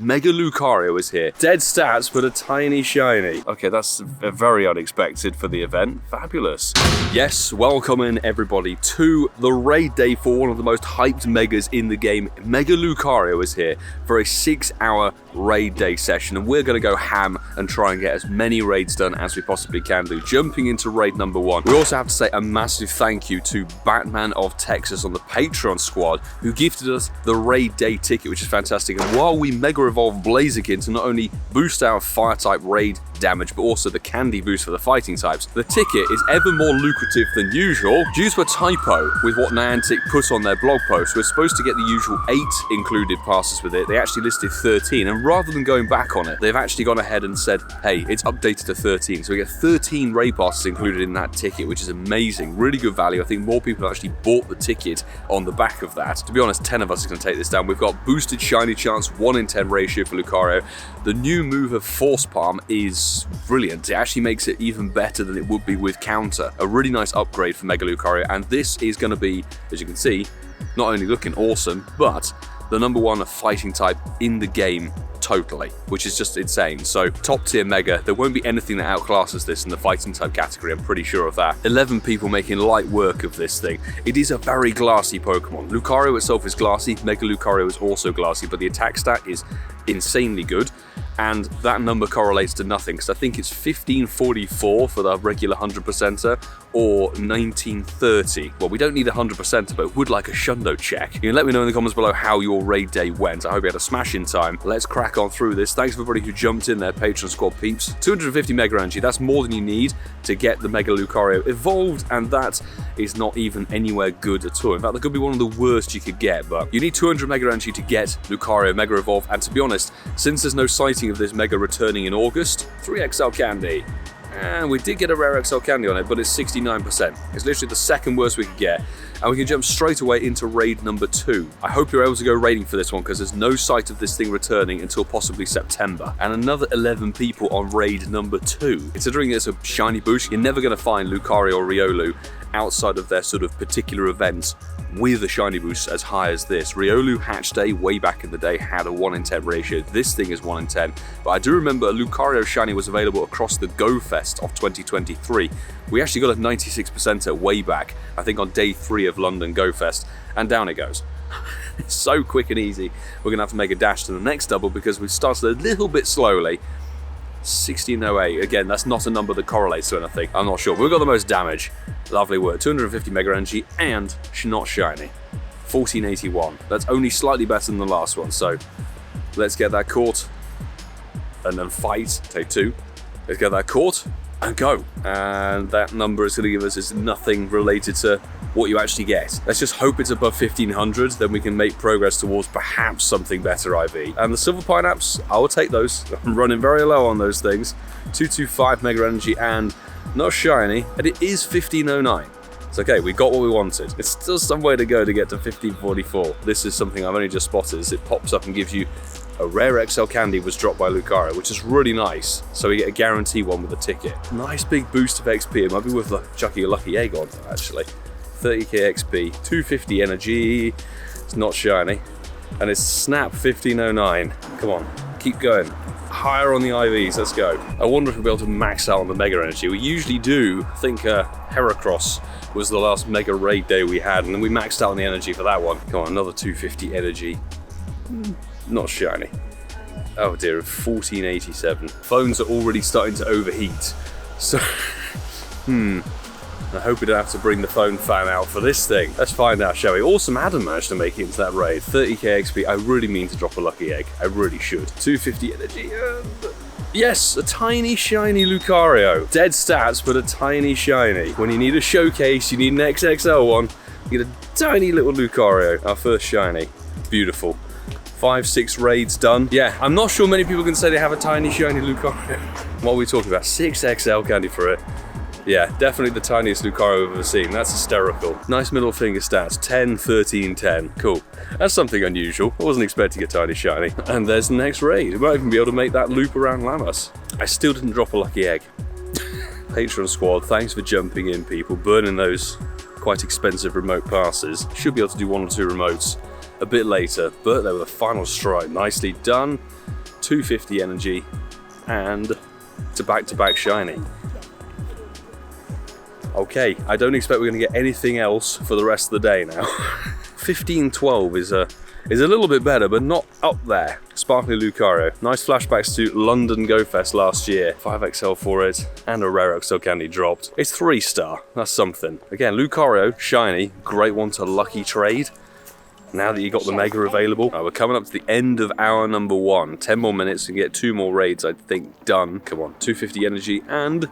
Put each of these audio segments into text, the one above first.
Mega Lucario is here. Dead stats, but a tiny shiny. Okay, that's very unexpected for the event. Fabulous. Yes, welcome in everybody to the raid day for one of the most hyped megas in the game. Mega Lucario is here for a 6-hour raid day session, and we're going to go ham and try and get as many raids done as we possibly can do. Jumping into raid number 1, we also have to say a massive thank you to Batman of Texas on the Patreon squad, who gifted us the raid day ticket, which is fantastic. And while we Mega Evolve Blaziken to not only boost our fire type raid damage, but also the candy boost for the fighting types, the ticket is ever more lucrative than usual. Due to a typo with what Niantic put on their blog post, we're supposed to get the usual 8 included passes with it. They actually listed 13, and rather than going back on it, they've actually gone ahead and said, hey, it's updated to 13. So we get 13 raid passes included in that ticket, which is amazing. Really good value. I think more people have actually bought the ticket on the back of that. To be honest, 10 of us are going to take this down. We've got boosted shiny chance, 1 in 10 ratio for Lucario. The new move of Force Palm is brilliant. It actually makes it even better than it would be with Counter. A really nice upgrade for Mega Lucario, and this is going to be, as you can see, not only looking awesome, but the #1 fighting type in the game totally, which is just insane. So top tier Mega, there won't be anything that outclasses this in the fighting type category, I'm pretty sure of that. 11 people making light work of this thing. It is a very glassy Pokemon. Lucario itself is glassy, Mega Lucario is also glassy, but the attack stat is insanely good, and that number correlates to nothing, because I think it's 1544 for the regular 100%er or 1930. Well, we don't need a 100%er, but would like a Hundo check. You can let me know in the comments below how your raid day went. I hope you had a smash in time. Let's crack on through this. Thanks for everybody who jumped in there, Patreon squad peeps. 250 Mega Energy, that's more than you need to get the Mega Lucario evolved, and that is not even anywhere good at all. In fact, that could be one of the worst you could get, but you need 200 Mega Energy to get Lucario Mega Evolve, and to be honest, since there's no sighting of this Mega returning in August, 3XL candy. And we did get a rare XL candy on it, but it's 69%. It's literally the second worst we could get. And we can jump straight away into raid number 2. I hope you're able to go raiding for this one, because there's no sight of this thing returning until possibly September. And another 11 people on raid number 2. Considering it's a shiny boost, you're never going to find Lucario or Riolu outside of their sort of particular events with a shiny boost as high as this. Riolu Hatch Day way back in the day had a 1 in 10 ratio. This thing is 1 in 10. But I do remember a Lucario shiny was available across the Go Fest of 2023. We actually got a 96%er way back, I think on day 3 of London Go Fest, and down it goes. It's so quick and easy. We're going to have to make a dash to the next double because we started a little bit slowly. 1608, again, that's not a number that correlates to anything. I'm not sure. We've got the most damage. Lovely work. 250 Mega Energy and not shiny. 1481. That's only slightly better than the last one, so let's get that caught and then fight. Take 2. Let's get that caught and go. And that number is going to give us is nothing related to what you actually get. Let's just hope it's above 1500, then we can make progress towards perhaps something better IV. And the Silver Pineapps, I will take those. I'm running very low on those things. 225 Mega Energy and not shiny, and it is 1509. It's okay, we got what we wanted. It's still some way to go to get to 1544. This is something I've only just spotted, as it pops up and gives you a rare XL candy was dropped by Lucario, which is really nice. So we get a guarantee one with a ticket. Nice big boost of XP. It might be worth chucking a lucky egg on, actually. 30k XP, 250 energy. It's not shiny. And it's Snap 1509. Come on, keep going. Higher on the IVs, let's go. I wonder if we'll be able to max out on the Mega Energy. We usually do. I think Heracross was the last Mega Raid day we had, and then we maxed out on the energy for that one. Come on, another 250 energy. Not shiny. Oh dear, 1487. Phones are already starting to overheat. So, I hope we don't have to bring the phone fan out for this thing. Let's find out, shall we? Awesome Adam managed to make it into that raid. 30k XP. I really mean to drop a lucky egg. I really should. 250 energy and... yes, a tiny shiny Lucario. Dead stats, but a tiny shiny. When you need a showcase, you need an XXL one. You get a tiny little Lucario. Our first shiny. Beautiful. 5-6 raids done. Yeah, I'm not sure many people can say they have a tiny shiny Lucario. What are we talking about? 6XL candy for it. Yeah, definitely the tiniest Lucario I've ever seen. That's hysterical. Nice middle finger stats. 10, 13, 10. Cool. That's something unusual. I wasn't expecting a tiny shiny. And there's the next raid. We might even be able to make that loop around Llamas. I still didn't drop a lucky egg. Patreon squad, thanks for jumping in, people. Burning those quite expensive remote passes. Should be able to do 1 or 2 remotes a bit later, but they were the final strike. Nicely done. 250 energy, and it's a back-to-back shiny. Okay, I don't expect we're going to get anything else for the rest of the day now. 1512 is a little bit better, but not up there. Sparkly Lucario. Nice flashbacks to London Go Fest last year. 5XL for it, and a rare XL candy dropped. It's 3-star. That's something. Again, Lucario, shiny, great one to lucky trade. Now that you got the Mega available, we're coming up to the end of hour number 1. 10 more minutes and get 2 more raids, I think, done. Come on, 250 energy and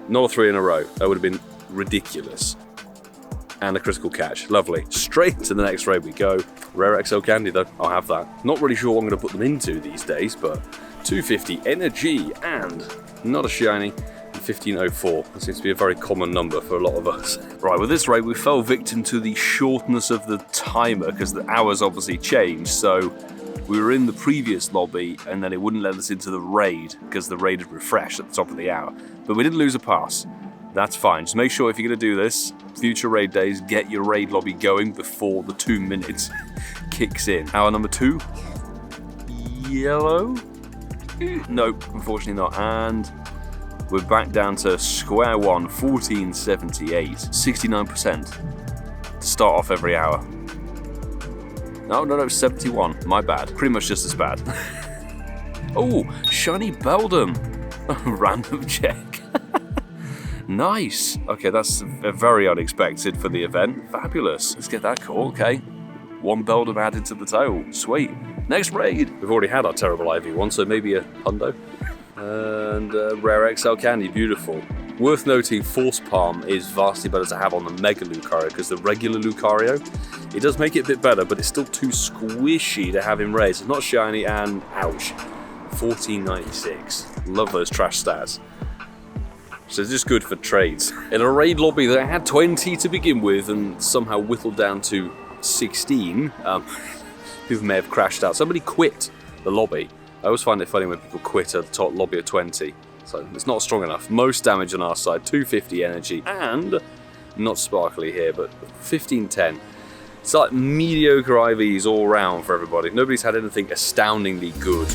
not a 3 in a row. That would have been ridiculous. And a critical catch. Lovely. Straight to the next raid we go. Rare XL candy though, I'll have that. Not really sure what I'm going to put them into these days, but 250 energy and not a shiny. 1504. That seems to be a very common number for a lot of us. Right, with this raid we fell victim to the shortness of the timer because the hours obviously changed. So we were in the previous lobby and then it wouldn't let us into the raid because the raid had refreshed at the top of the hour. But we didn't lose a pass. That's fine. Just make sure if you're going to do this, future raid days, get your raid lobby going before the 2 minutes kicks in. Hour number 2. Yellow? Nope, unfortunately not. And we're back down to square one, 1478. 69% to start off every hour. No, 71. My bad. Pretty much just as bad. Oh, shiny Beldum. Random check. Nice. Okay, that's very unexpected for the event. Fabulous. Let's get that call. Okay. 1 Beldum added to the total. Sweet. Next raid. We've already had our terrible IV one, so maybe a Hundo. And rare XL candy. Beautiful. Worth noting, Force Palm is vastly better to have on the Mega Lucario because the regular Lucario, it does make it a bit better, but it's still too squishy to have him raised. It's not shiny and ouch. 1496. Love those trash stats. So it's just good for trades. In a raid lobby that had 20 to begin with and somehow whittled down to 16, people may have crashed out. Somebody quit the lobby. I always find it funny when people quit at the top lobby of 20. So it's not strong enough. Most damage on our side, 250 energy, and not sparkly here, but 1510. It's like mediocre IVs all round for everybody. Nobody's had anything astoundingly good.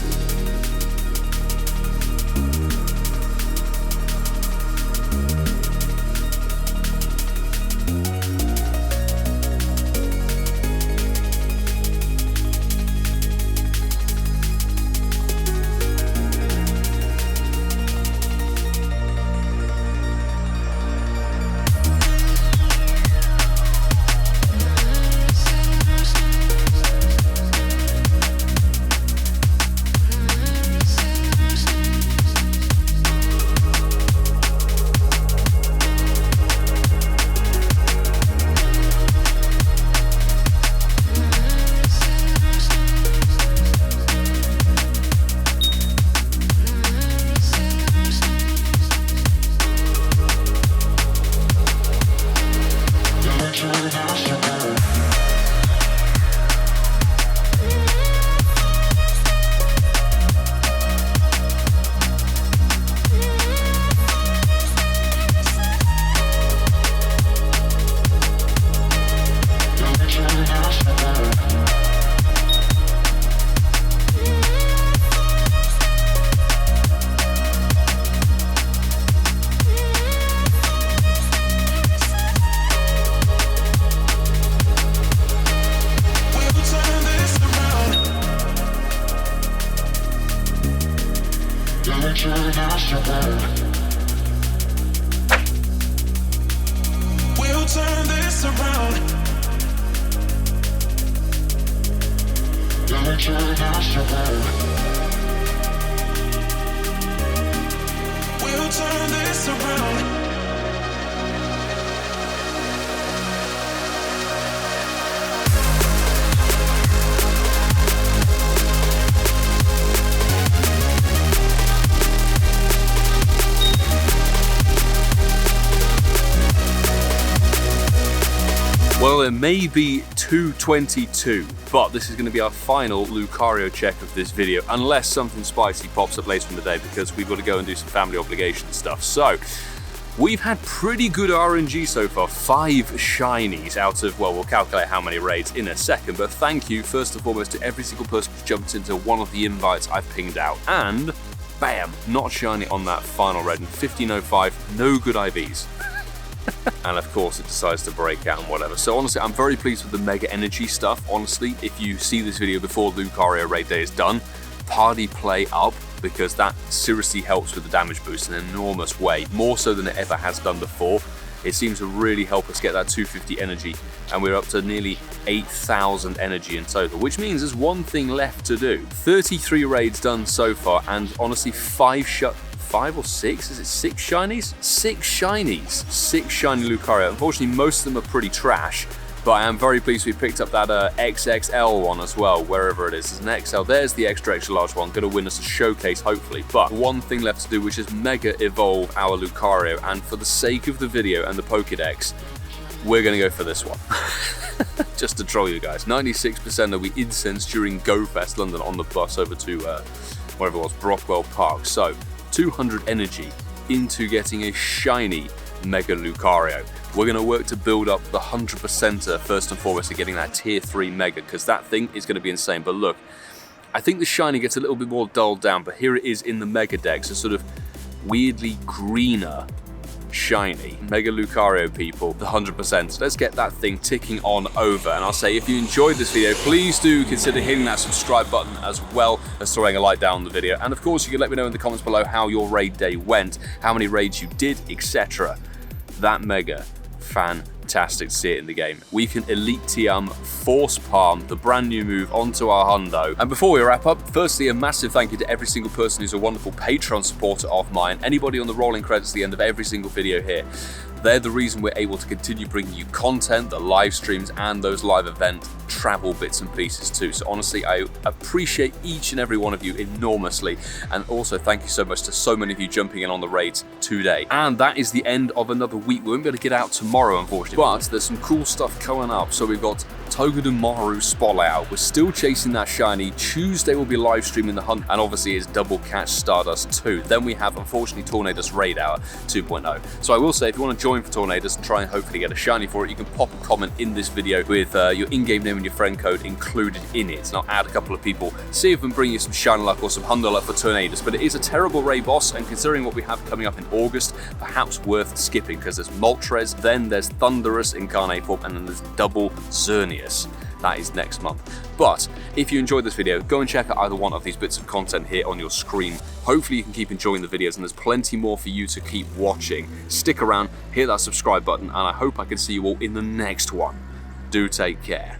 We'll turn this around. We'll turn this around. Well, it may be 222, but this is going to be our final Lucario check of this video, unless something spicy pops up later in the day, because we've got to go and do some family obligation stuff. So, We've had pretty good RNG so far, 5 shinies out of, well, we'll calculate how many raids in a second, but thank you first and foremost to every single person who jumped into one of the invites I've pinged out. And bam, not shiny on that final raid in 1505, no good IVs. And of course it decides to break out and whatever. So honestly, I'm very pleased with the Mega Energy stuff. Honestly, if you see this video before Lucario raid day is done, party play up, because that seriously helps with the damage boost in an enormous way, more so than it ever has done before. It seems to really help us get that 250 energy, and we're up to nearly 8,000 energy in total, which means there's one thing left to do. 33 raids done so far, and honestly 5 or 6? Is it 6 shinies? 6 shinies. 6 shiny Lucario. Unfortunately, most of them are pretty trash, but I am very pleased we picked up that XXL one as well, wherever it is. There's an XL. There's the extra large one. Going to win us a showcase, hopefully. But one thing left to do, which is Mega Evolve our Lucario. And for the sake of the video and the Pokédex, we're going to go for this one. Just to troll you guys. 96% will be incensed during GoFest London on the bus over to, wherever it was, Brockwell Park. So, 200 energy into getting a shiny Mega Lucario. We're going to work to build up the 100%er first and foremost to getting that tier 3 Mega, because that thing is going to be insane. But look, I think the shiny gets a little bit more dulled down, but here it is in the Mega Dex, a sort of weirdly greener shiny Mega Lucario, people, the 100%. So let's get that thing ticking on over. And I'll say, if you enjoyed this video, please do consider hitting that subscribe button as well as throwing a like down on the video. And of course, you can let me know in the comments below how your raid day went, how many raids you did, etc. That Mega, fantastic to see it in the game. We can Elite TM Force Palm, the brand new move, onto our Hundo. And before we wrap up, firstly, a massive thank you to every single person who's a wonderful Patreon supporter of mine. Anybody on the rolling credits at the end of every single video here. They're the reason we're able to continue bringing you content, the live streams, and those live event travel bits and pieces too. So honestly, I appreciate each and every one of you enormously. And also thank you so much to so many of you jumping in on the raids today. And that is the end of another week. We won't be able to get out tomorrow, unfortunately, but there's some cool stuff coming up. So we've got Togedemaru Spotlight out. We're still chasing that shiny. Tuesday we'll be live streaming the hunt, and obviously it's Double Catch Stardust 2. Then we have, unfortunately, Tornadus Raid Hour 2.0. So I will say, if you want to join for Tornadus and try and hopefully get a shiny for it, you can pop a comment in this video with your in-game name and your friend code included in it. And I'll add a couple of people, see if we can bring you some shiny luck or some Hundo luck for Tornadus. But it is a terrible raid boss, and considering what we have coming up in August, perhaps worth skipping, because there's Moltres, then there's Thunderous Incarnate Form, and then there's Double Xerneas. That is next month. But if you enjoyed this video, go and check out either one of these bits of content here on your screen. Hopefully you can keep enjoying the videos, and there's plenty more for you to keep watching. Stick around, hit that subscribe button, and I hope I can see you all in the next one. Do take care.